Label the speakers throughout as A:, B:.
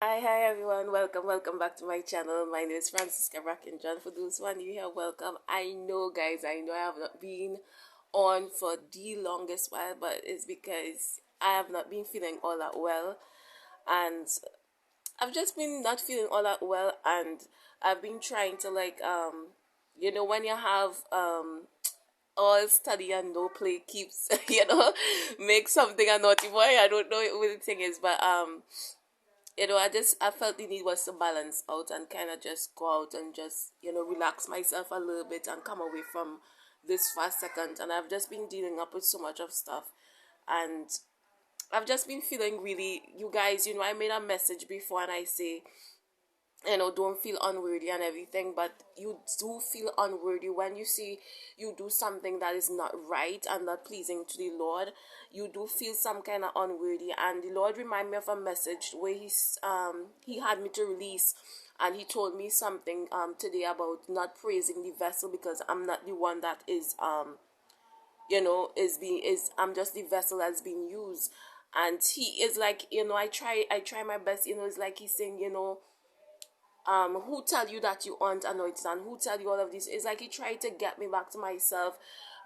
A: Hi everyone, welcome back to my channel. My name is Francisca Brackin. For those who are new here, welcome. I know guys, I know I have not been on for the longest while, but it's because I have not been feeling all that well, and I've just been not feeling all that well, and I've been trying to when you have all study and no play keeps make something a naughty boy. I don't know what the thing is, but I felt the need was to balance out and kind of just go out and just relax myself a little bit and come away from this fast second. And I've just been dealing up with so much of stuff, and I've just been feeling really. You guys, I made a message before and I say, don't feel unworthy and everything, but you do feel unworthy when you see you do something that is not right and not pleasing to the Lord. You do feel some kind of unworthy, and the Lord remind me of a message where he had me to release, and he told me something today about not praising the vessel, because I'm not the one that is is I'm just the vessel that's being used. And he is like, I try my best. It's like he's saying, who tell you that you aren't anointed, and who tell you all of this. It's like he tried to get me back to myself,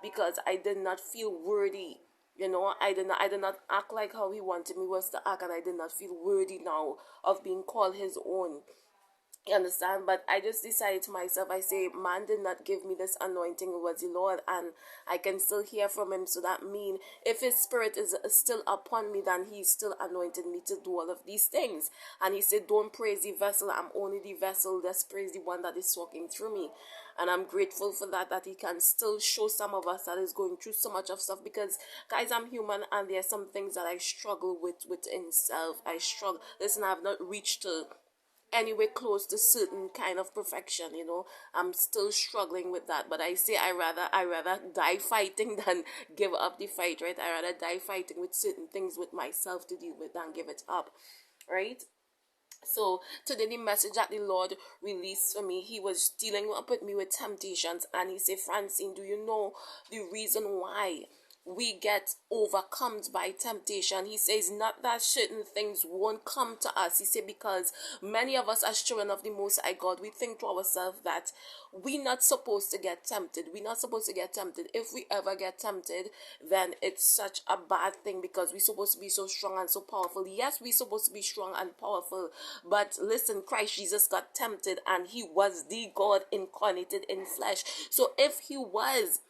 A: because I did not feel worthy. I did not act like how he wanted me was to act, and I did not feel worthy now of being called his own. You understand? But I just decided to myself, I say, man did not give me this anointing, it was the Lord, and I can still hear from him. So that mean if his spirit is still upon me, then he's still anointed me to do all of these things. And he said, don't praise the vessel, I'm only the vessel, just praise the one that is talking through me. And I'm grateful for that he can still show some of us that is going through so much of stuff, because guys, I'm human, and there are some things that I struggle with within self. I struggle. Listen, I have not reached to anywhere close to certain kind of perfection. I'm still struggling with that, but I say I rather die fighting than give up the fight, right? I rather die fighting with certain things with myself to deal with than give it up, right? So today the message that the Lord released for me, he was dealing up with me with temptations, and he said, Francine, do you know the reason why we get overcome by temptation? He says not that certain things won't come to us. He said because many of us as children of the Most High God, we think to ourselves that we're not supposed to get tempted. We're not supposed to get tempted. If we ever get tempted, then it's such a bad thing, because we're supposed to be so strong and so powerful. Yes, we're supposed to be strong and powerful, but listen, Christ Jesus got tempted, and he was the God incarnated in flesh. So if he was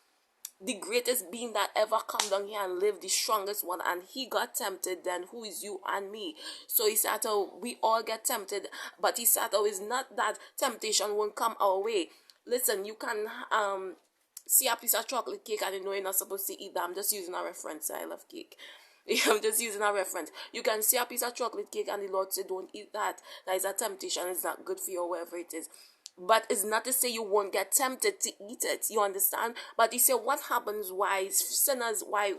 A: the greatest being that ever come down here and lived, the strongest one, and he got tempted, then who is you and me? So he said, oh, we all get tempted, but he said, oh, it's not that temptation won't come our way. Listen, you can see a piece of chocolate cake and you know you're not supposed to eat that. I'm just using a reference. I love cake. I'm just using a reference. You can see a piece of chocolate cake and the Lord said, don't eat that. That is a temptation. It's not good for you, or whatever it is. But it's not to say you won't get tempted to eat it. You understand? But he said, what happens? Why sinners? Why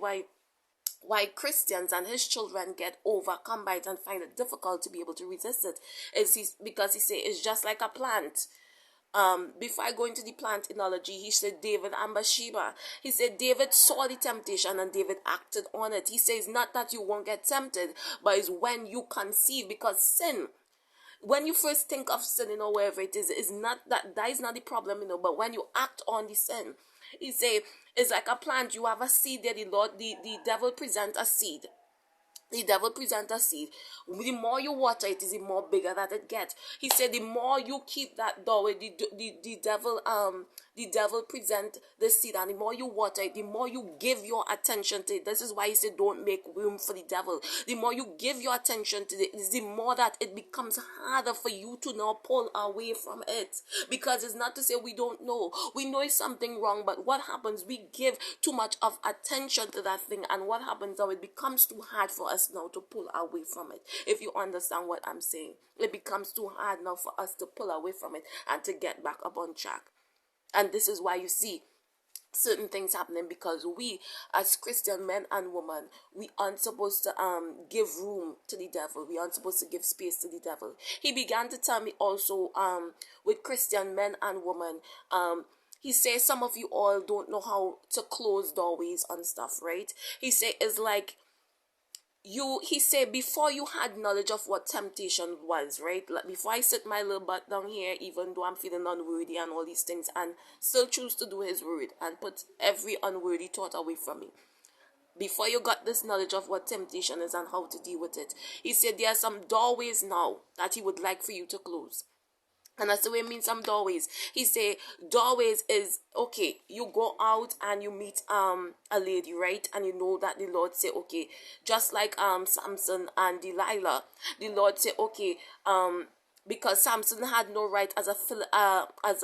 A: Christians and his children get overcome by it and find it difficult to be able to resist it? Because he said it's just like a plant. Before I go into the plant analogy, he said David and Bathsheba. He said David saw the temptation and David acted on it. He says not that you won't get tempted, but it's when you conceive, because sin, when you first think of sin, wherever it is not that is not the problem, but when you act on the sin, he say it's like a plant. You have a seed there, the devil present a seed. The devil present a seed. The more you water it, is the more bigger that it gets. He said the more you keep that doorway, the devil present the seed, and the more you water it, the more you give your attention to it. This is why he said don't make room for the devil. The more you give your attention to it, is the more that it becomes harder for you to now pull away from it. Because it's not to say we don't know. We know it's something wrong, but what happens? We give too much of attention to that thing, and what happens now? It becomes too hard for us now to pull away from it. If you understand what I'm saying, it becomes too hard now for us to pull away from it and to get back up on track. And this is why you see certain things happening, because we as Christian men and women, we aren't supposed to give room to the devil. We aren't supposed to give space to the devil. He began to tell me also with Christian men and women, he says some of you all don't know how to close doorways and stuff, right? He say it's like he said, before you had knowledge of what temptation was, right? Like, before I sit my little butt down here, even though I'm feeling unworthy and all these things, and still choose to do his word and put every unworthy thought away from me, before you got this knowledge of what temptation is and how to deal with it, he said there are some doorways now that he would like for you to close. And that's the way it means some doorways. He say doorways is, okay, you go out and you meet a lady, right? And you know that the Lord say, okay, just like Samson and Delilah, the Lord say, okay, because Samson had no right as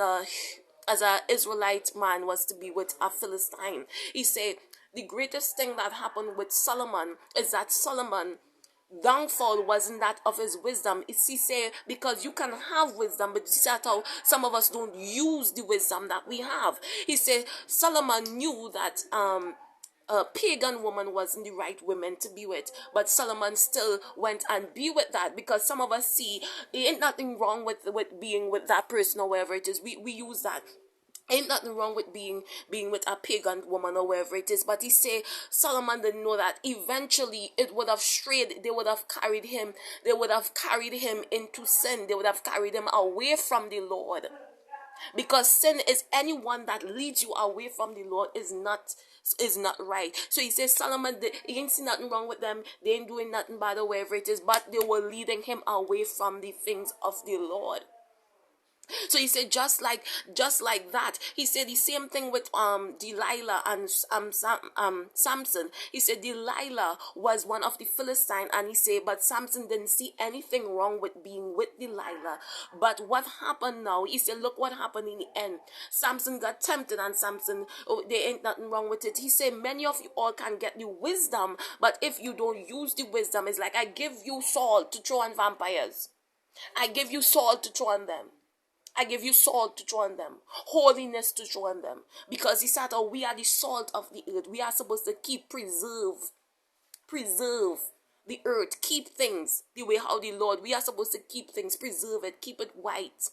A: a Israelite man was to be with a Philistine. He said the greatest thing that happened with Solomon is that Solomon downfall wasn't that of his wisdom. It's, he say, because you can have wisdom, but see how some of us don't use the wisdom that we have. He said Solomon knew that a pagan woman wasn't the right woman to be with, but Solomon still went and be with that, because some of us see there ain't nothing wrong with being with that person or wherever it is. We use that. Ain't nothing wrong with being with a pagan woman or wherever it is. But he say Solomon didn't know that eventually it would have strayed. They would have carried him into sin. They would have carried him away from the Lord. Because sin is anyone that leads you away from the Lord is not right. So he says Solomon, he ain't see nothing wrong with them. They ain't doing nothing bad or wherever it is, but they were leading him away from the things of the Lord. So he said just like that. He said the same thing with Delilah and Samson. He said Delilah was one of the Philistine, and he said but Samson didn't see anything wrong with being with Delilah. But what happened now? He said look what happened in the end. Samson got tempted, and Samson, oh, there ain't nothing wrong with it. He said many of you all can get the wisdom, but if you don't use the wisdom, it's like I give you salt to throw on vampires. I give you salt to throw on them. I give you salt to throw on them, holiness to throw on them. Because he said, oh, we are the salt of the earth. We are supposed to preserve the earth, keep things the way how the Lord, we are supposed to keep things, preserve it, keep it white.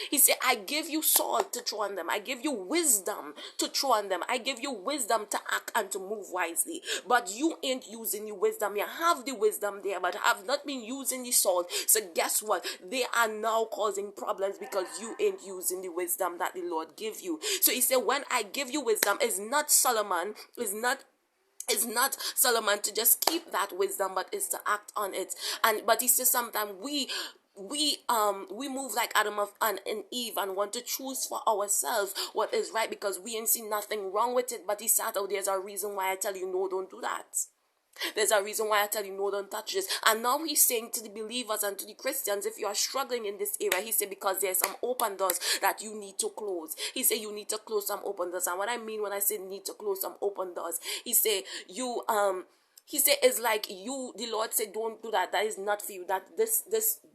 A: He said, I give you salt to throw on them. I give you wisdom to throw on them. I give you wisdom to act and to move wisely. But you ain't using the wisdom. You have the wisdom there, but have not been using the salt. So guess what? They are now causing problems because you ain't using the wisdom that the Lord give you. So he said, when I give you wisdom, it's not Solomon, it's not Solomon to just keep that wisdom, but it's to act on it. But he says sometimes we move like Adam and Eve and want to choose for ourselves what is right because we ain't see nothing wrong with it. But he said, oh, there's a reason why I tell you no, don't do that. There's a reason why I tell you no, don't touch this. And now he's saying to the believers and to the Christians, if you are struggling in this area, he said because there's some open doors that you need to close. He said you need to close some open doors. And what I mean when I say need to close some open doors, he said he said it's like you, the Lord said don't do that. That is not for you. That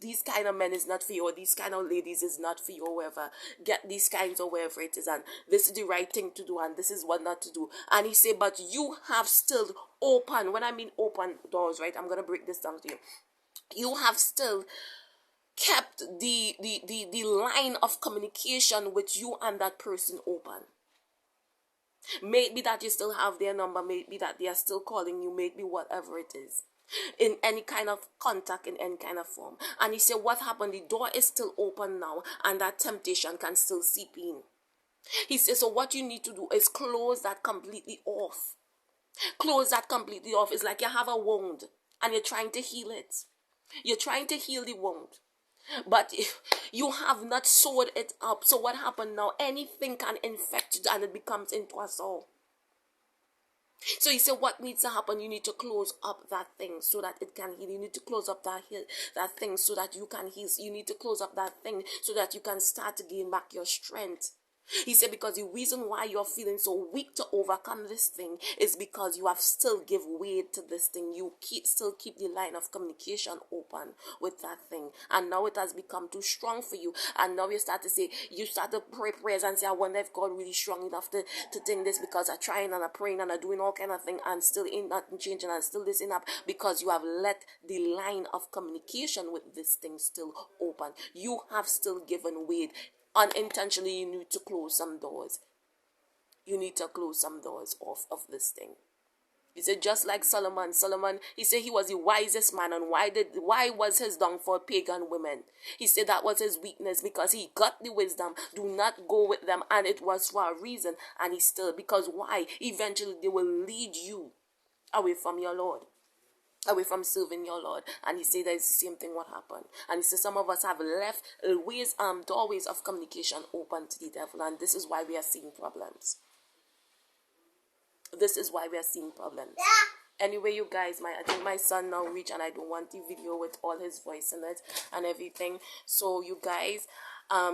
A: these kind of men is not for you, or these kind of ladies is not for you, or wherever. Get these kinds or wherever it is, and this is the right thing to do, and this is what not to do. And he said, but you have still open. When I mean open doors, right? I'm gonna break this down to you. You have still kept the line of communication with you and that person open. Maybe that you still have their number, maybe that they are still calling you, maybe whatever it is, in any kind of contact, in any kind of form. And he said what happened, the door is still open now, and that temptation can still seep in. He says, so what you need to do is close that completely off. Close that completely off. It's like you have a wound and you're trying to heal it. You're trying to heal the wound, but you have not sewed it up. So what happened now? Anything can infect you and it becomes into a sore. So he said what needs to happen? You need to close up that thing so that it can heal. You need to close up that thing so that you can heal. You need to close up that thing so that you can start to gain back your strength. He said because the reason why you're feeling so weak to overcome this thing is because you have still give weight to this thing. You still keep the line of communication open with that thing. And now it has become too strong for you. And now you start to pray prayers and say, I wonder if God really strong enough to think this, because I'm trying and I'm praying and I'm doing all kind of thing and still ain't nothing changing and still this ain't up, because you have let the line of communication with this thing still open. You have still given weight. Unintentionally, you need to close some doors. You need to close some doors off of this thing. He said, just like Solomon. Solomon, he said he was the wisest man. And why was his downfall pagan women? He said that was his weakness because he got the wisdom. Do not go with them. And it was for a reason. And he still, because why? Eventually they will lead you away from your Lord, away from serving your Lord. And he said that it's the same thing what happened. And he said some of us have left doorways of communication open to the devil. And this is why we are seeing problems. This is why we are seeing problems. Anyway, you guys, I think my son now reached, and I don't want the video with all his voice in it and everything. So you guys,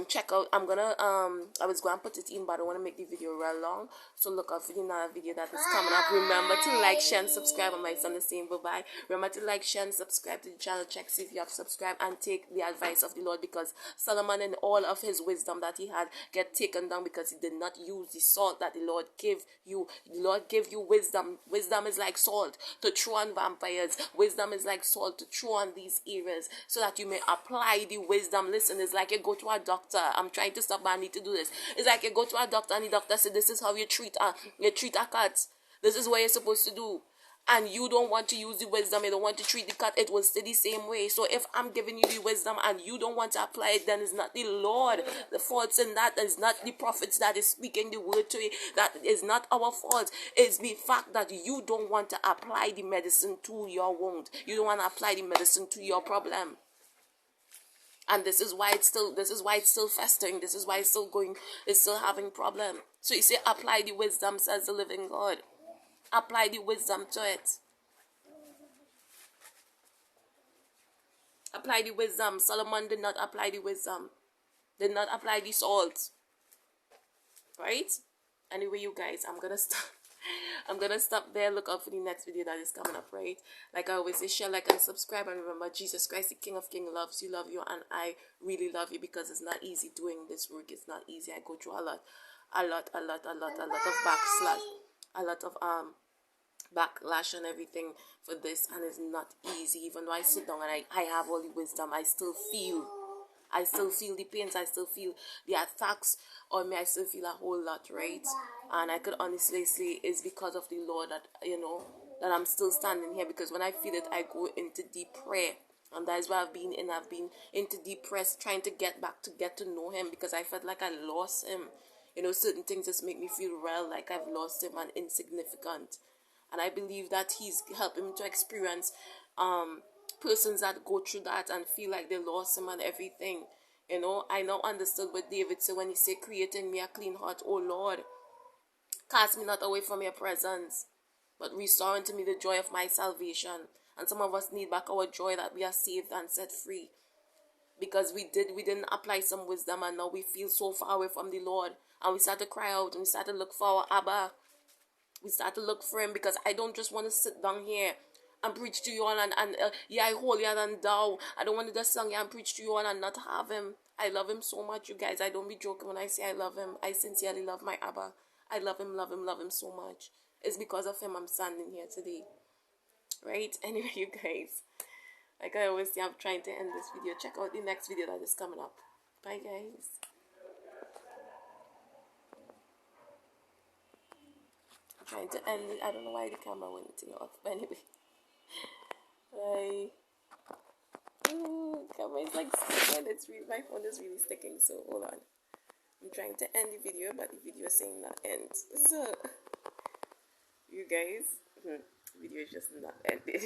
A: check out. I was going to put it in, but I don't want to make the video real long. So look out for the another video that is coming up. Remember to like, share, and subscribe. And my son is saying bye-bye. Remember to like, share, and subscribe to the channel. Check see if you have subscribed and take the advice of the Lord, because Solomon and all of his wisdom that he had get taken down because he did not use the salt that the Lord gave you. The Lord gave you wisdom. Wisdom is like salt to throw on vampires. Wisdom is like salt to throw on these areas so that you may apply the wisdom. Listen, it's like you go to a doctor. I'm trying to stop, but I need to do this. It's like you go to a doctor and the doctor said, this is how you treat a cat. This is what you're supposed to do. And you don't want to use the wisdom, you don't want to treat the cat, it will stay the same way. So if I'm giving you the wisdom and you don't want to apply it, then it's not the Lord. The fault's in that. It's not the prophets that is speaking the word to you. That is not our fault. It's the fact that you don't want to apply the medicine to your wound. You don't want to apply the medicine to your problem. And this is why it's still festering. This is why it's still having problem. So you say, apply the wisdom, says the living God. Apply the wisdom to it. Apply the wisdom. Solomon did not apply the wisdom. Did not apply the salt. Right? Anyway, you guys, I'm gonna stop there. Look out for the next video that is coming up, right? Like I always say, share, like, and subscribe. And remember, Jesus Christ, the King of Kings, loves you, and I really love you, because it's not easy doing this work. It's not easy. I go through a lot of backslash, a lot of backlash and everything for this, and it's not easy. Even though I sit down and I have all the wisdom, I still feel the pains, I still feel the attacks on me, I still feel a whole lot, right? And I could honestly say it's because of the Lord that, that I'm still standing here, because when I feel it, I go into deep prayer. And that is why I've been into deep prayer, trying to get to know him, because I felt like I lost him. Certain things just make me feel real, like I've lost him and insignificant. And I believe that he's helping me to experience persons that go through that and feel like they lost him and everything. I now understood what David said when he said, create in me a clean heart, O Lord. Cast me not away from your presence, but restore unto me the joy of my salvation. And some of us need back our joy, that we are saved and set free. Because we didn't apply some wisdom, and now we feel so far away from the Lord. And we start to cry out, and we start to look for our Abba. We start to look for him, because I don't just want to sit down here and preach to you all and I holier than thou. I don't want to just sing here and preach to you all and not have him. I love him so much, you guys. I don't be joking when I say I love him. I sincerely love my Abba. I love him so much. It's because of him I'm standing here today. Right? Anyway, you guys, like I always say, I'm trying to end this video. Check out the next video that is coming up. Bye, guys. Trying to end it. I don't know why the camera went off, but anyway. Camera is like sticking. My phone is really sticking, so hold on. I'm trying to end the video, but the video is saying not end. So you guys, video is just not ended.